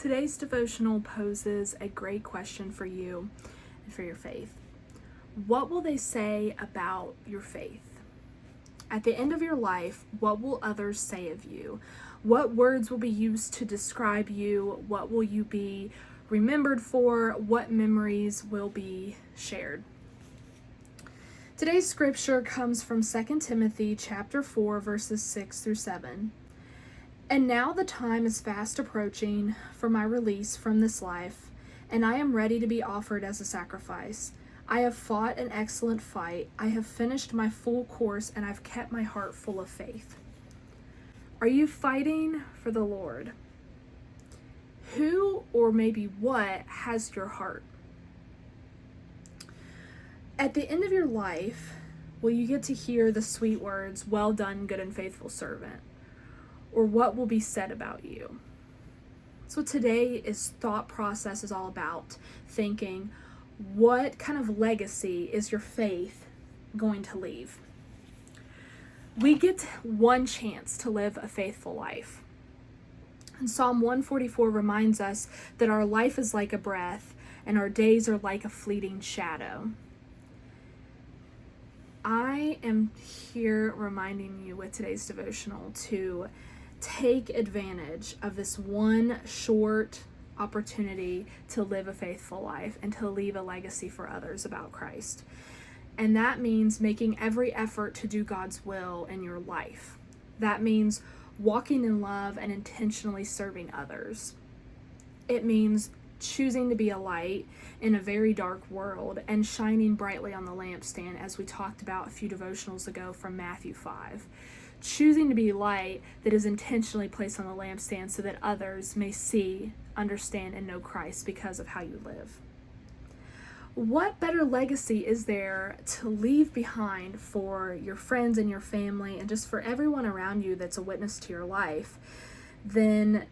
Today's devotional poses a great question for you and for your faith. What will they say about your faith? At the end of your life, what will others say of you? What words will be used to describe you? What will you be remembered for? What memories will be shared? Today's scripture comes from 2 Timothy chapter 4, verses 6 through 7. And now the time is fast approaching for my release from this life, and I am ready to be offered as a sacrifice. I have fought an excellent fight. I have finished my full course, and I've kept my heart full of faith. Are you fighting for the Lord? Who or maybe what has your heart? At the end of your life, will you get to hear the sweet words, "Well done, good and faithful servant"? Or what will be said about you? So today's thought process is all about thinking, what kind of legacy is your faith going to leave? We get one chance to live a faithful life. And Psalm 144 reminds us that our life is like a breath and our days are like a fleeting shadow. I am here reminding you with today's devotional to take advantage of this one short opportunity to live a faithful life and to leave a legacy for others about Christ. And that means making every effort to do God's will in your life. That means walking in love and intentionally serving others. It means choosing to be a light in a very dark world and shining brightly on the lampstand, as we talked about a few devotionals ago from Matthew 5. Choosing to be light that is intentionally placed on the lampstand so that others may see, understand, and know Christ because of how you live. What better legacy is there to leave behind for your friends and your family and just for everyone around you that's a witness to your life than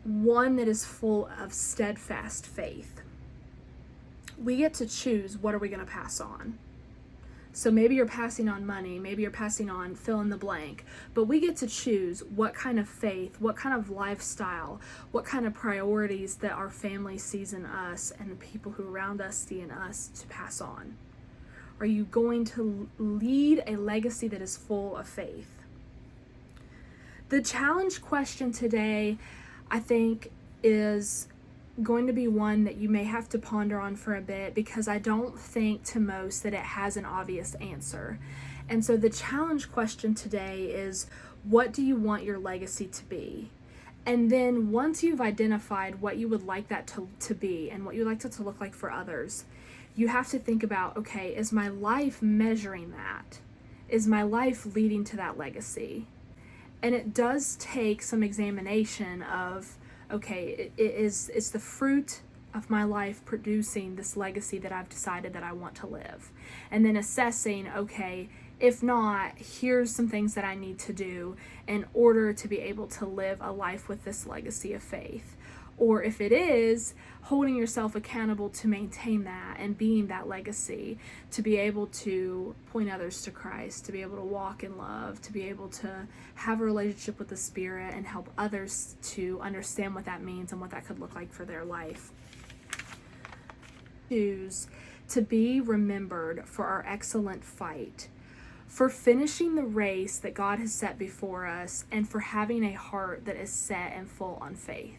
one that is full of steadfast faith? We get to choose, what are we going to pass on? So maybe you're passing on money, maybe you're passing on fill in the blank, but we get to choose what kind of faith, what kind of lifestyle, what kind of priorities that our family sees in us and the people who around us see in us to pass on. Are you going to lead a legacy that is full of faith? The challenge question today, I think, is going to be one that you may have to ponder on for a bit, because I don't think to most that it has an obvious answer. And so the challenge question today is, what do you want your legacy to be? And then once you've identified what you would like that to be and what you'd like it to look like for others, you have to think about, okay, is my life measuring that? Is my life leading to that legacy? And it does take some examination of, okay, is the fruit of my life producing this legacy that I've decided that I want to live? And then assessing, okay, if not, here's some things that I need to do in order to be able to live a life with this legacy of faith. Or if it is, holding yourself accountable to maintain that and being that legacy, to be able to point others to Christ, to be able to walk in love, to be able to have a relationship with the Spirit and help others to understand what that means and what that could look like for their life. Choose to be remembered for our excellent fight, for finishing the race that God has set before us, and for having a heart that is set and full on faith.